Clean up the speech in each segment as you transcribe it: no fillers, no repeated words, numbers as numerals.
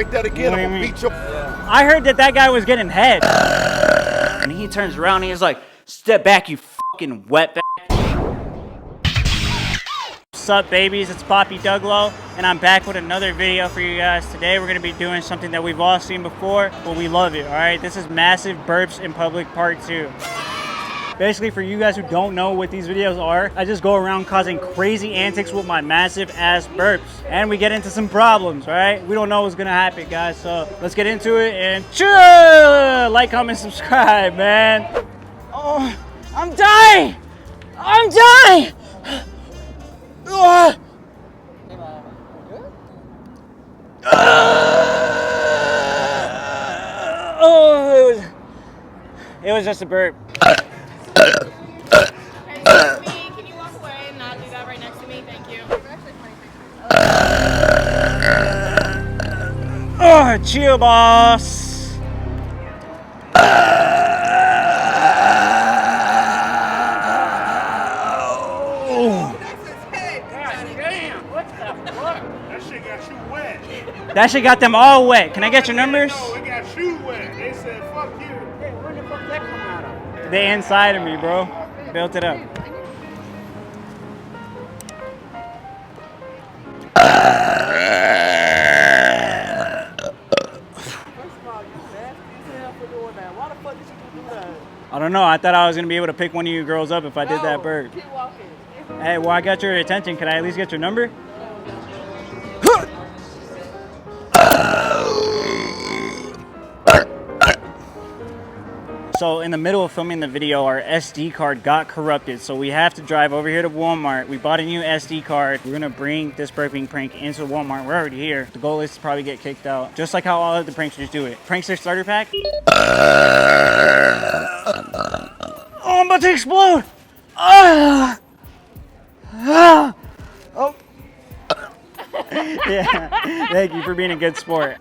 like that again, I'm gonna beat your... I heard that guy was getting head. And he turns around and he's like, step back, you fucking wetback. What's up, babies? It's Poppy Dougla, and I'm back with another video for you guys. Today we're gonna be doing something that we've all seen before, but we love it, all right? This is massive burps in public part 2. Basically, for you guys who don't know what these videos are, I just go around causing crazy antics with my massive ass burps. And we get into some problems, right? We don't know what's gonna happen, guys. So let's get into it and chill! Like, comment, subscribe, man. Oh, I'm dying! I'm dying! Oh, it was just a burp. Can you walk away and not do that right next to me? Thank you. Oh, chill, boss. That shit got you wet. That shit got them all wet. Can I get your numbers? No, it got you wet. They said, fuck you. Hey, where the fuck that come out of? They inside of me, bro. Built it up. I don't know. I thought I was going to be able to pick one of you girls up if I did that burp. Keep walking. Hey, well, I got your attention. Can I at least get your number? So in the middle of filming the video, our SD card got corrupted. So we have to drive over here to Walmart. We bought a new SD card. We're gonna bring this burping prank into Walmart. We're already here. The goal is to probably get kicked out. Just like how all of the pranksters do it. Prankster starter pack. Oh, I'm about to explode. Oh. Yeah, thank you for being a good sport.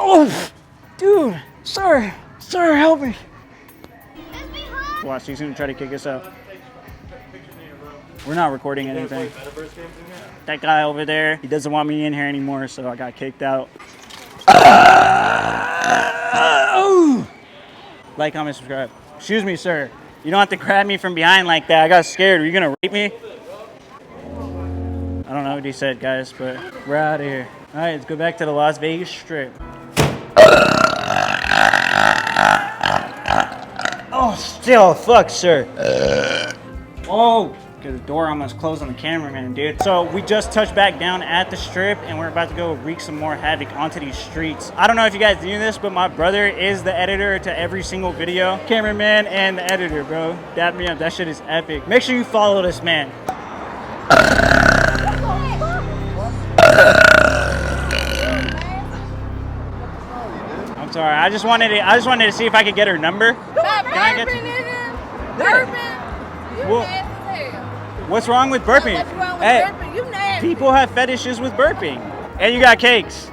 Oh, dude, sir, help me. Watch, he's gonna try to kick us out. We're not recording anything. That guy over there, he doesn't want me in here anymore, so I got kicked out. Like, comment, subscribe. Excuse me, sir. You don't have to grab me from behind like that. I got scared. Are you gonna rape me? I don't know what he said, guys, but we're out of here. All right, let's go back to the Las Vegas Strip. Oh, still, fuck, sir. Oh. The door almost closed on the cameraman, dude. So we just touched back down at the strip and we're about to go wreak some more havoc onto these streets. I don't know if you guys knew this, but my brother is the editor to every single video. Cameraman and the editor, bro. Dap me up. That shit is epic. Make sure you follow this man. I'm sorry. I just wanted to see if I could get her number. Can I get Well, what's wrong with burping? What's wrong with Hey, burping? You nasty. people have fetishes with burping. And you got cakes.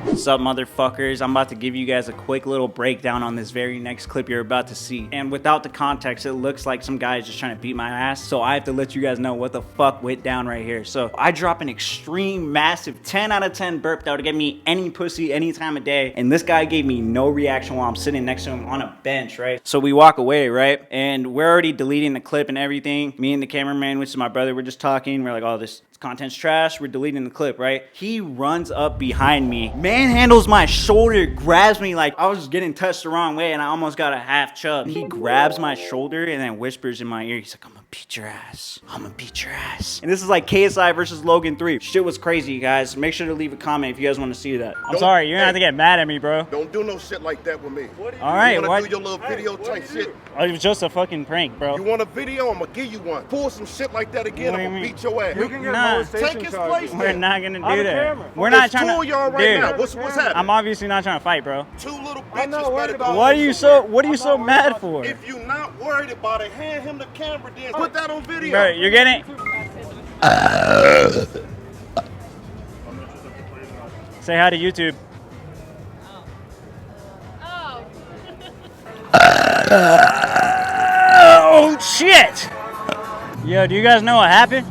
What's up, motherfuckers? I'm about to give you guys a quick little breakdown on this very next clip you're about to see. And without the context, it looks like some guy is just trying to beat my ass. So I have to let you guys know what the fuck went down right here. So I drop an extreme, massive 10 out of 10 burp that would get me any pussy any time of day. And this guy gave me no reaction while I'm sitting next to him on a bench, right? So we walk away, right? And we're already deleting the clip and everything. Me and the cameraman, which is my brother, we're just talking. We're like, oh, this content's trash. We're deleting the clip, right? He runs up behind me, manhandles my shoulder, grabs me like I was getting touched the wrong way and I almost got a half chub. He grabs my shoulder and then whispers in my ear. He's like, I'm gonna beat your ass. I'm gonna beat your ass. And this is like KSI versus Logan 3. Shit was crazy, you guys. Make sure to leave a comment if you guys want to see that. I'm sorry, you're gonna have to get mad at me, bro. Don't do no shit like that with me. All right, you wanna what? do your little video type shit? It was just a fucking prank, bro. You want a video? I'm gonna give you one. Pull some shit like that again, What do I'm you gonna mean? beat your ass. You can get Nah. molestation Take his charges. place. We're not gonna On do the that. camera. We're not There's trying two to. of y'all right Dude, now. What's happening? I'm obviously not trying to fight, bro. Two little I'm not bitches worried better about go What are you so? What are you I'm so not worried mad about for? If you're not worried about it, hand him the camera then. Put that on video. Bro, you're getting. Say hi to YouTube. Oh. shit! Yo, do you guys know what happened?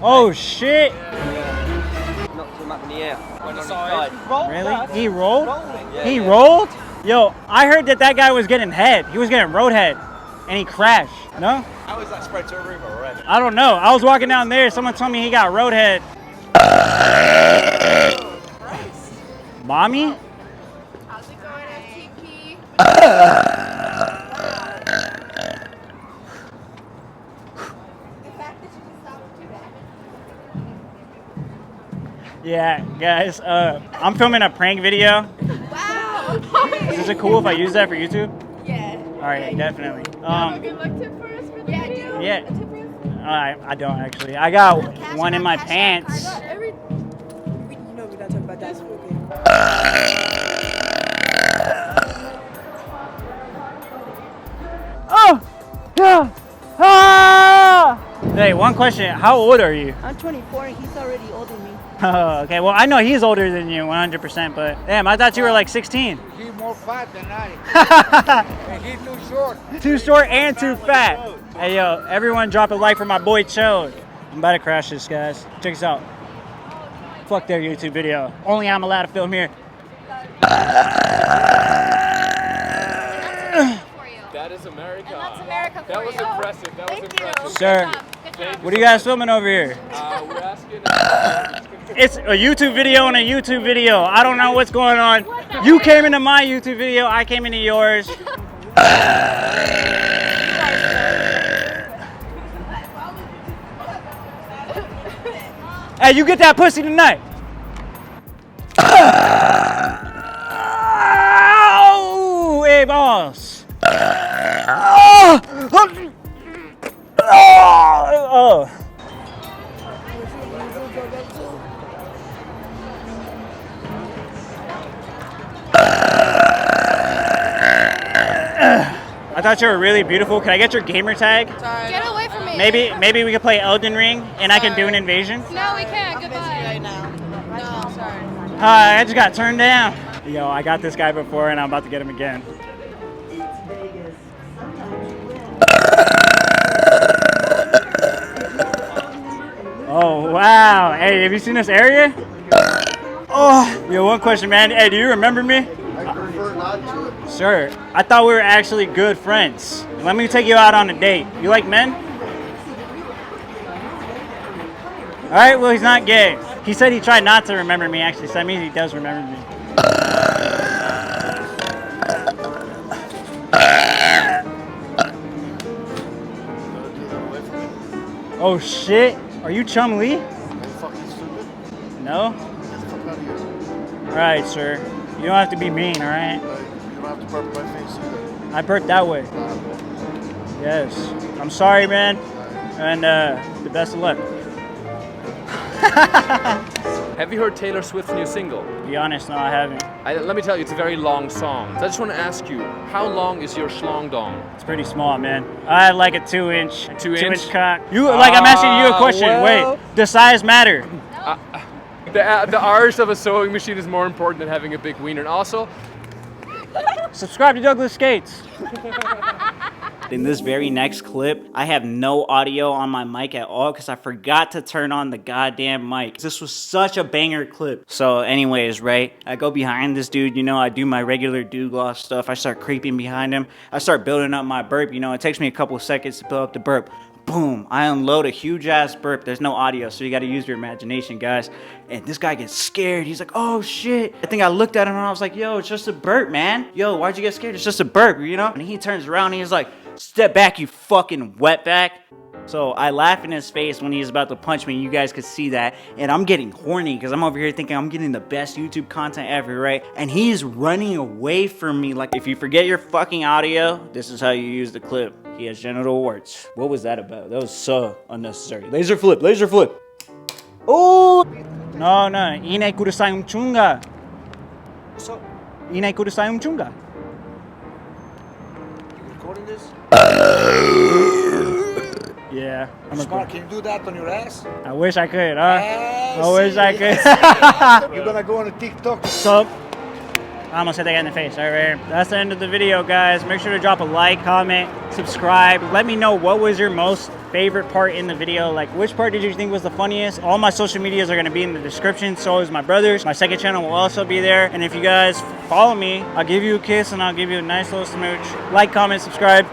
Oh shit! Knocked him up in the air. Went on his side. Really? He rolled? He rolled? Yo, I heard that guy was getting head. He was getting road head. And he crashed. No? How is that spread to a room already? I don't know. I was walking down there. Someone told me he got road head. Mommy? How's it going, FTP? Yeah, guys, I'm filming a prank video. Wow. Is it cool if I use that for YouTube? Yeah. All right, definitely. Good luck tip for us for the video. Yeah. A tip for us? I don't actually. I got one in my pants. You know we're not talking about that. Okay. Oh! Yeah! Ah! Hey, one question. How old are you? I'm 24 and he's already older than me. Oh, okay. Well, I know he's older than you, 100%, but damn, I thought you were like 16. He's more fat than I. And he's too short. Too short and too fat. Hey, yo, everyone drop a like for my boy Chode. I'm about to crash this, guys. Check this out. Fuck their YouTube video. Only I'm allowed to film here. That is America. And that's America for That was you. impressive. That was impressive. Sir, Good job. what are you guys filming over here? We're asking. It's a YouTube video and a YouTube video. I don't know what's going on. You came into my YouTube video. I came into yours. Hey, you get that pussy tonight. Oh, hey, boss. Oh. I thought you were really beautiful. Can I get your gamer tag? Get away from me. Maybe we could play Elden Ring and I can do an invasion. No, we can't. Goodbye. Right now. No, sorry. I just got turned down. Yo, I got this guy before and I'm about to get him again. Oh, wow. Hey, have you seen this area? Oh, yo, one question, man. Hey, do you remember me? I prefer not to. Sure. I thought we were actually good friends. Let me take you out on a date. You like men? All right, well, he's not gay. He said he tried not to remember me, actually, so that means he does remember me. Oh, shit. Are you Chum Lee? Are you fucking stupid? No? Get the fuck out of here. All right, sir. You don't have to be mean, all right? You don't have to burp in my face either. I burped that way. Yes. I'm sorry, man. And the best of luck. Have you heard Taylor Swift's new single? To be honest, no, I haven't. Let me tell you, it's a very long song. So I just want to ask you, how long is your schlong dong? It's pretty small, man. I like a 2-inch. 2-inch? cock. I'm asking you a question. Well. Wait, does size matter? The art of a sewing machine is more important than having a big wiener. And also, Subscribe to Douglas Skates. In this very next clip, I have no audio on my mic at all because I forgot to turn on the goddamn mic. This was such a banger clip. So anyways, right, I go behind this dude, you know, I do my regular dougla stuff. I start creeping behind him. I start building up my burp, you know, it takes me a couple of seconds to build up the burp. Boom, I unload a huge ass burp. There's no audio, so you gotta use your imagination, guys. And this guy gets scared. He's like, oh shit. I think I looked at him and I was like, yo, it's just a burp, man. Yo, why'd you get scared? It's just a burp, you know? And he turns around and he's like, step back, you fucking wetback. So I laugh in his face when he's about to punch me. You guys could see that. And I'm getting horny because I'm over here thinking I'm getting the best YouTube content ever, right? And he's running away from me. Like, if you forget your fucking audio, this is how you use the clip. He has genital warts. What was that about? That was so unnecessary. Laser flip, laser flip. Oh! No, no. Inay kurusay chunga. So, Inay kurusay chunga. you recording this? Yeah. Smart, can you do that on your ass? I wish I could, huh? Yes, I wish I could. You're gonna go on a TikTok. So, I almost hit that guy in the face. All right, that's the end of the video, guys. Make sure to drop a like, comment, subscribe. Let me know what was your most favorite part in the video. Like, which part did you think was the funniest? All my social medias are going to be in the description. So is my brother's. My second channel will also be there. And if you guys follow me, I'll give you a kiss and I'll give you a nice little smooch. Like, comment, subscribe.